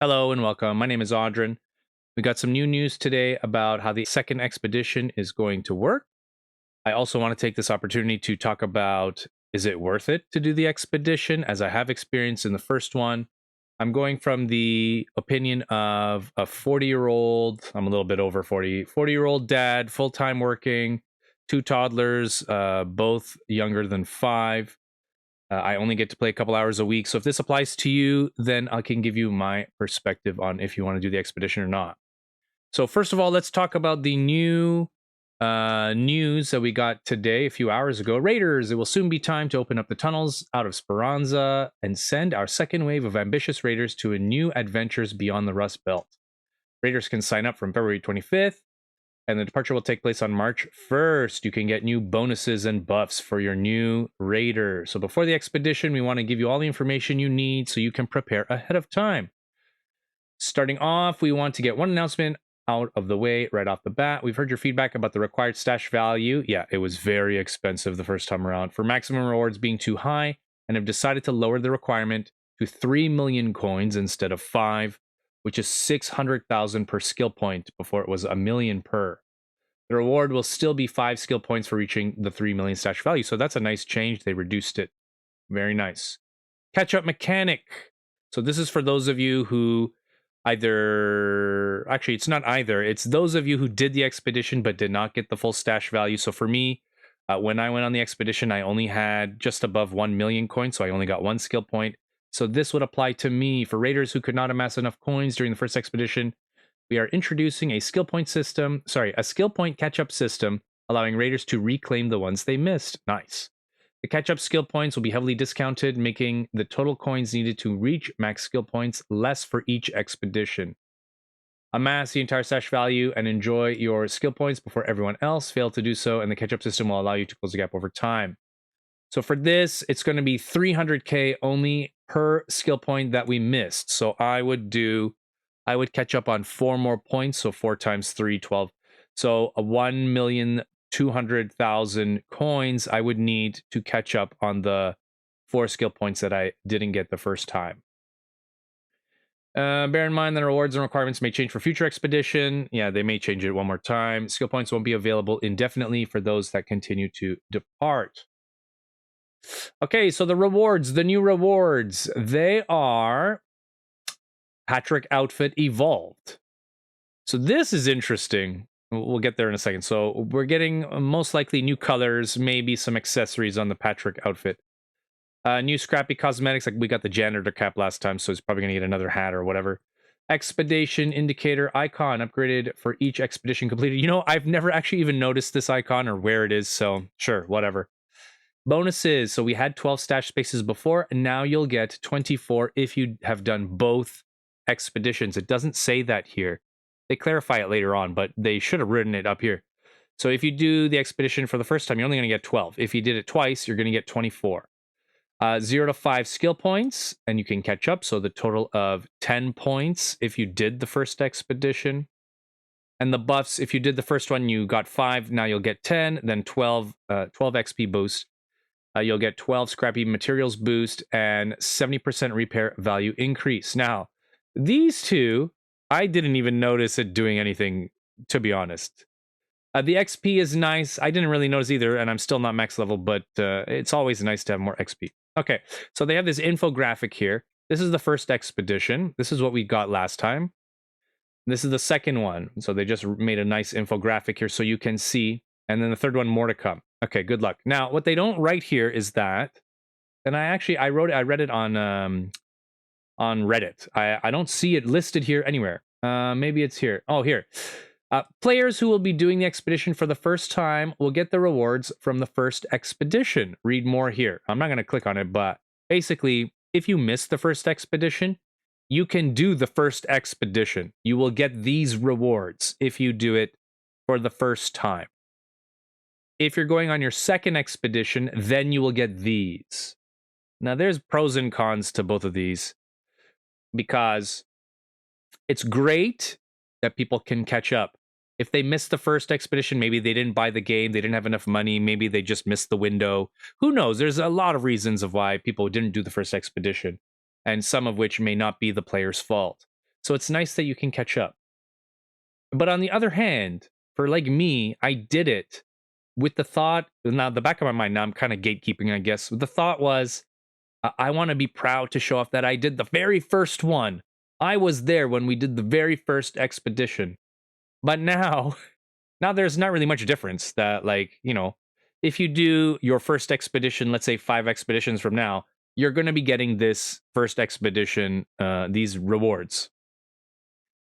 Hello and welcome. My name is Audrin. We got some new news today about how the second expedition is going to work. I also want to take this opportunity to talk about, is it worth it to do the expedition, as I have experience in the first one. I'm going from the opinion of a 40-year-old, I'm a little bit over 40-year-old dad, full-time working, two toddlers, both younger than 5. I only get to play a couple hours a week. So if this applies to you, then I can give you my perspective on if you want to do the expedition or not. So first of all, let's talk about the new news that we got today, a few hours ago. Raiders, it will soon be time to open up the tunnels out of Speranza and send our second wave of ambitious raiders to a new adventures beyond the Rust Belt. Raiders can sign up from February 25th, and the departure will take place on March 1st. You can get new bonuses and buffs for your new raider. So before the expedition, we want to give you all the information you need so you can prepare ahead of time. Starting off, we want to get one announcement out of the way right off the bat. We've heard your feedback about the required stash value. Yeah, it was very expensive the first time around, for maximum rewards being too high, and have decided to lower the requirement to 3 million coins instead of 5, which is 600,000 per skill point. Before it was 1 million per. The reward will still be 5 skill points for reaching the 3 million stash value. So that's a nice change. They reduced it. Very nice. Catch-up mechanic. So this is for those of you who actually, it's not either. It's those of you who did the expedition but did not get the full stash value. So for me, when I went on the expedition, I only had just above 1 million coins. So I only got 1 skill point. So this would apply to me. For raiders who could not amass enough coins during the first expedition, we are introducing a skill point catch-up system, allowing raiders to reclaim the ones they missed. Nice. The catch-up skill points will be heavily discounted, making the total coins needed to reach max skill points less for each expedition. Amass the entire stash value and enjoy your skill points before everyone else. Fail to do so, and the catch-up system will allow you to close the gap over time. So for this, it's going to be 300k only per skill point that we missed. So I would catch up on 4 more points. So 4 times 3, 12. So 1,200,000 coins I would need to catch up on the 4 skill points that I didn't get the first time. Bear in mind that rewards and requirements may change for future expedition. Yeah, they may change it one more time. Skill points won't be available indefinitely for those that continue to depart. Okay, so the new rewards, they are Patrick outfit evolved. So this is interesting. We'll get there in a second. So we're getting most likely new colors, maybe some accessories on the Patrick outfit. New scrappy cosmetics, like we got the janitor cap last time, so he's probably going to get another hat or whatever. Expedition indicator icon upgraded for each expedition completed. You know, I've never actually even noticed this icon or where it is, so sure, whatever. Bonuses. So we had 12 stash spaces before, and now you'll get 24 if you have done both expeditions. It doesn't say that here. They clarify it later on, but they should have written it up here. So if you do the expedition for the first time, you're only going to get 12. If you did it twice, you're going to get 24. 0 to 5 skill points, and you can catch up. So the total of 10 points if you did the first expedition. And the buffs, if you did the first one, you got 5. Now you'll get 10, then 12 XP boost. You'll get 12 scrappy materials boost and 70% repair value increase. Now, these two, I didn't even notice it doing anything, to be honest. The XP is nice. I didn't really notice either, and I'm still not max level, but it's always nice to have more XP. Okay, so they have this infographic here. This is the first expedition. This is what we got last time. This is the second one. So they just made a nice infographic here so you can see. And then the third one, more to come. Okay, good luck. Now, what they don't write here is that, and I read it on Reddit. I don't see it listed here anywhere. Maybe it's here. Oh, here. Players who will be doing the expedition for the first time will get the rewards from the first expedition. Read more here. I'm not going to click on it, but basically, if you miss the first expedition, you can do the first expedition. You will get these rewards if you do it for the first time. If you're going on your second expedition, then you will get these. Now, there's pros and cons to both of these, because it's great that people can catch up. If they missed the first expedition, maybe they didn't buy the game, they didn't have enough money, maybe they just missed the window. Who knows? There's a lot of reasons of why people didn't do the first expedition, and some of which may not be the player's fault. So it's nice that you can catch up. But on the other hand, for like me, I did it with the thought, now the back of my mind, now I'm kind of gatekeeping, I guess. The thought was, I want to be proud to show off that I did the very first one. I was there when we did the very first expedition. But now, now there's not really much difference that, like, if you do your first expedition, let's say 5 expeditions from now, you're going to be getting this first expedition, these rewards.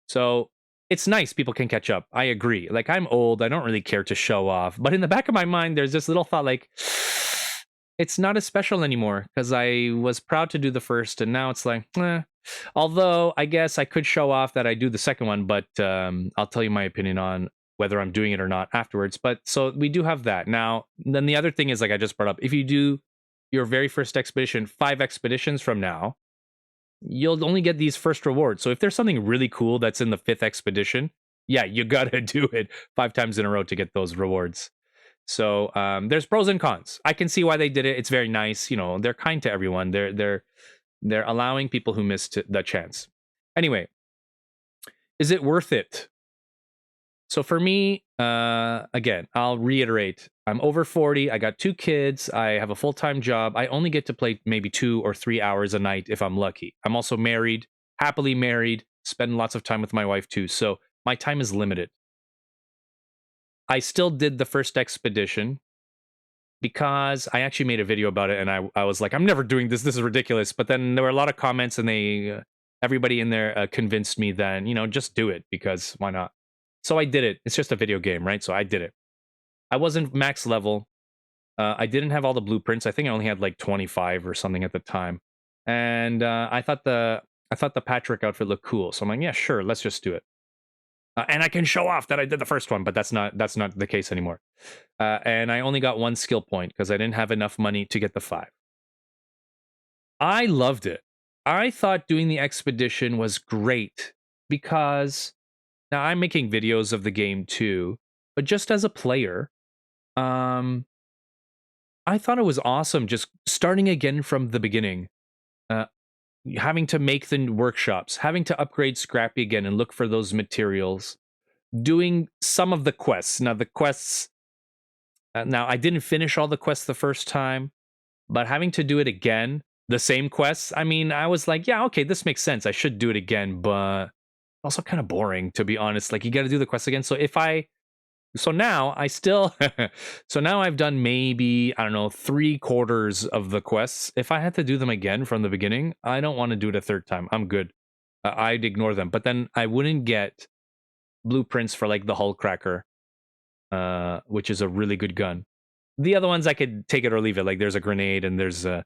So it's nice people can catch up. I agree. Like, I'm old. I don't really care to show off. But in the back of my mind, there's this little thought like, it's not as special anymore because I was proud to do the first. And now it's like, Although I guess I could show off that I do the second one, but I'll tell you my opinion on whether I'm doing it or not afterwards. But so we do have that. Now, then the other thing is, like I just brought up, if you do your very first expedition 5 expeditions from now, you'll only get these first rewards. So if there's something really cool that's in the 5th expedition, yeah, you gotta do it 5 times in a row to get those rewards. So there's pros and cons. I can see why they did it. It's very nice. They're kind to everyone. They're allowing people who missed the chance. Anyway, is it worth it? So for me, again, I'll reiterate, I'm over 40. I got 2 kids. I have a full-time job. I only get to play maybe 2 or 3 hours a night if I'm lucky. I'm also married, happily married, spend lots of time with my wife too. So my time is limited. I still did the first expedition because I actually made a video about it, and I was like, I'm never doing this. This is ridiculous. But then there were a lot of comments, and everybody in there convinced me that, just do it because why not? So I did it. It's just a video game, right? So I did it. I wasn't max level. I didn't have all the blueprints. I think I only had like 25 or something at the time. And I thought the Patrick outfit looked cool. So I'm like, yeah, sure, let's just do it. And I can show off that I did the first one, but that's not the case anymore. And I only got 1 skill point because I didn't have enough money to get the 5. I loved it. I thought doing the expedition was great because now I'm making videos of the game too, but just as a player, I thought it was awesome just starting again from the beginning. Having to make the workshops, having to upgrade Scrappy again and look for those materials, doing some of the quests. Now, the quests, now I didn't finish all the quests the first time, but having to do it again, the same quests, I mean, I was like, yeah, okay, this makes sense. I should do it again, but also kind of boring, to be honest. Like, you got to do the quests again. So now I still, so now I've done maybe, I don't know, 3/4 of the quests. If I had to do them again from the beginning, I don't want to do it a third time. I'm good. I'd ignore them. But then I wouldn't get blueprints for like the hull cracker, which is a really good gun. The other ones I could take it or leave it. Like there's a grenade and there's that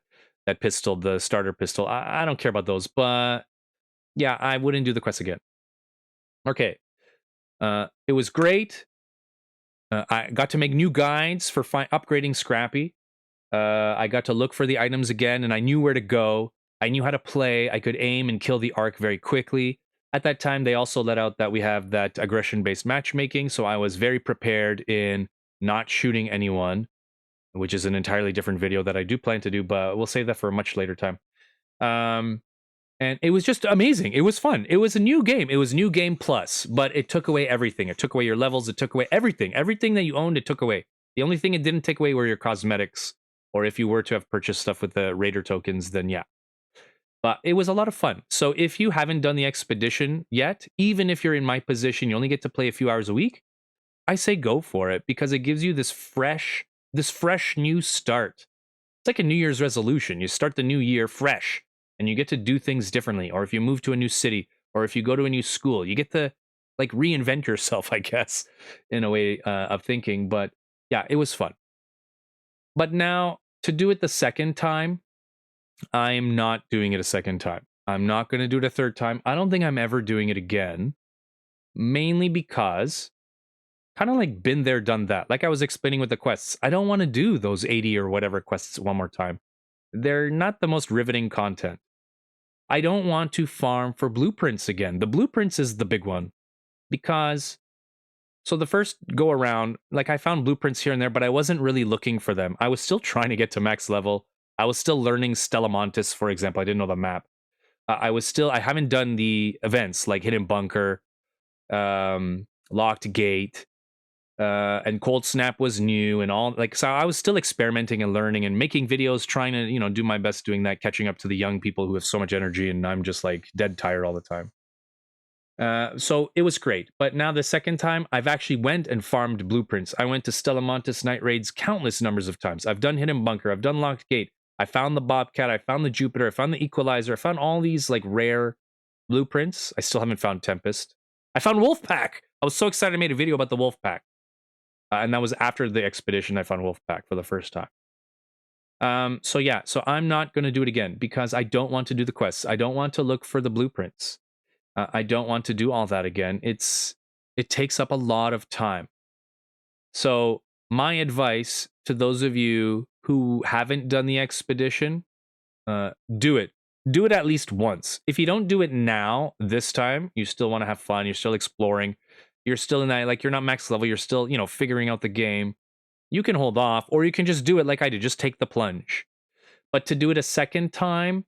pistol, the starter pistol. I don't care about those. But yeah, I wouldn't do the quest again. Okay. It was great. I got to make new guides for upgrading Scrappy. I got to look for the items again, and I knew where to go. I knew how to play. I could aim and kill the Ark very quickly. At that time, they also let out that we have that aggression-based matchmaking, so I was very prepared in not shooting anyone, which is an entirely different video that I do plan to do, but we'll save that for a much later time. And it was just amazing. It was fun. It was a new game. It was New Game Plus, but it took away everything. It took away your levels. It took away everything. Everything that you owned, it took away. The only thing it didn't take away were your cosmetics, or if you were to have purchased stuff with the Raider tokens, then yeah. But it was a lot of fun. So if you haven't done the expedition yet, even if you're in my position, you only get to play a few hours a week, I say go for it because it gives you this fresh new start. It's like a New Year's resolution. You start the new year fresh. And you get to do things differently. Or if you move to a new city, or if you go to a new school, you get to like reinvent yourself, I guess, in a way of thinking. But yeah, it was fun. But now to do it the second time, I'm not doing it a second time. I'm not going to do it a third time. I don't think I'm ever doing it again. Mainly because kind of like been there, done that. Like I was explaining with the quests, I don't want to do those 80 or whatever quests one more time. They're not the most riveting content. I don't want to farm for blueprints again. The blueprints is the big one because, so the first go around, like I found blueprints here and there, but I wasn't really looking for them. I was still trying to get to max level. I was still learning Stellamontis, for example. I didn't know the map. I haven't done the events like Hidden Bunker, Locked Gate, and Cold Snap was new and all, like, so I was still experimenting and learning and making videos, trying to, do my best doing that, catching up to the young people who have so much energy, and I'm just like dead tired all the time. So it was great. But now the second time, I've actually went and farmed blueprints. I went to Stellamontis Night Raids countless numbers of times. I've done Hidden Bunker. I've done Locked Gate. I found the Bobcat. I found the Jupiter. I found the Equalizer. I found all these like rare blueprints. I still haven't found Tempest. I found Wolfpack. I was so excited I made a video about the Wolfpack. And that was after the expedition I found Wolfpack for the first time. So yeah, so I'm not going to do it again because I don't want to do the quests. I don't want to look for the blueprints. I don't want to do all that again. It takes up a lot of time. So my advice to those of you who haven't done the expedition, do it. Do it at least once. If you don't do it now, this time, you still want to have fun. You're still exploring. You're still in that, like, you're not max level. You're still, figuring out the game. You can hold off, or you can just do it like I did. Just take the plunge. But to do it a second time,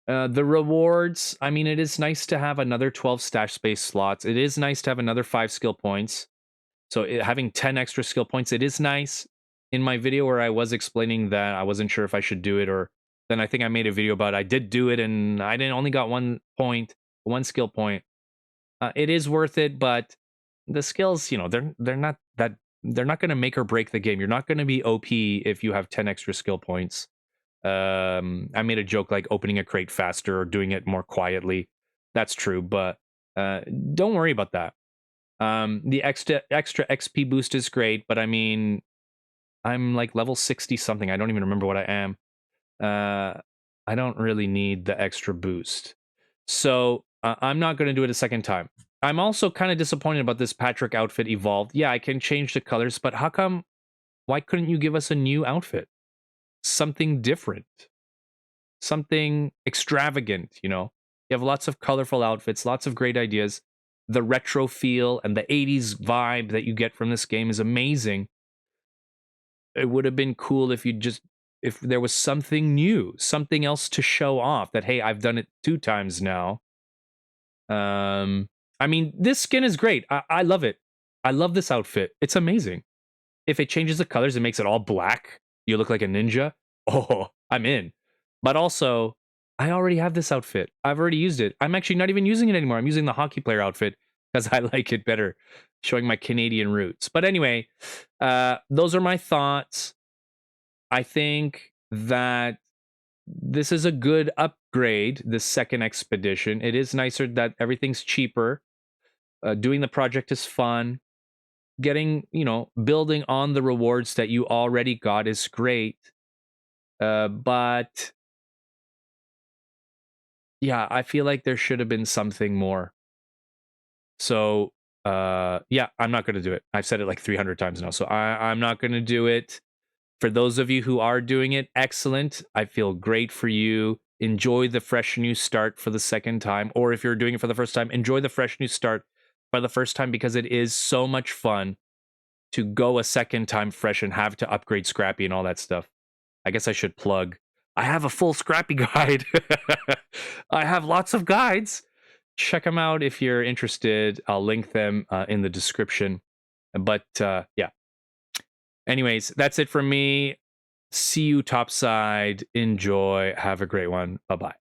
the rewards, I mean, it is nice to have another 12 stash space slots. It is nice to have another 5 skill points. So having 10 extra skill points, it is nice. In my video where I was explaining that I wasn't sure if I should do it, or then I think I made a video about I did do it and I didn't only got 1 point, 1 skill point. It is worth it, but the skills, they're not going to make or break the game. You're not going to be OP if you have 10 extra skill points. I made a joke like opening a crate faster or doing it more quietly. That's true, but don't worry about that. The extra XP boost is great, but I mean, I'm like level 60 something. I don't even remember what I am. I don't really need the extra boost. So I'm not going to do it a second time. I'm also kind of disappointed about this Patrick outfit evolved. Yeah, I can change the colors, but how come? Why couldn't you give us a new outfit? Something different. Something extravagant, You have lots of colorful outfits, lots of great ideas. The retro feel and the 80s vibe that you get from this game is amazing. It would have been cool if if there was something new, something else to show off that, hey, I've done it 2 times now. I mean, this skin is great. I love it. I love this outfit. It's amazing. If it changes the colors and makes it all black, you look like a ninja. Oh, I'm in. But also, I already have this outfit. I've already used it. I'm actually not even using it anymore. I'm using the hockey player outfit because I like it better, showing my Canadian roots. But anyway, those are my thoughts. I think that this is a good upgrade, this second expedition. It is nicer that everything's cheaper. Doing the project is fun. Getting, building on the rewards that you already got is great. But yeah, I feel like there should have been something more. So, yeah, I'm not going to do it. I've said it like 300 times now. So I'm not going to do it. For those of you who are doing it, excellent. I feel great for you. Enjoy the fresh new start for the second time. Or if you're doing it for the first time, enjoy the fresh new start for the first time, because it is so much fun to go a second time fresh and have to upgrade Scrappy and all that stuff. I guess I should plug. I have a full Scrappy guide. I have lots of guides. Check them out if you're interested. I'll link them in the description. But yeah. Anyways, that's it from me. See you topside. Enjoy. Have a great one. Bye-bye.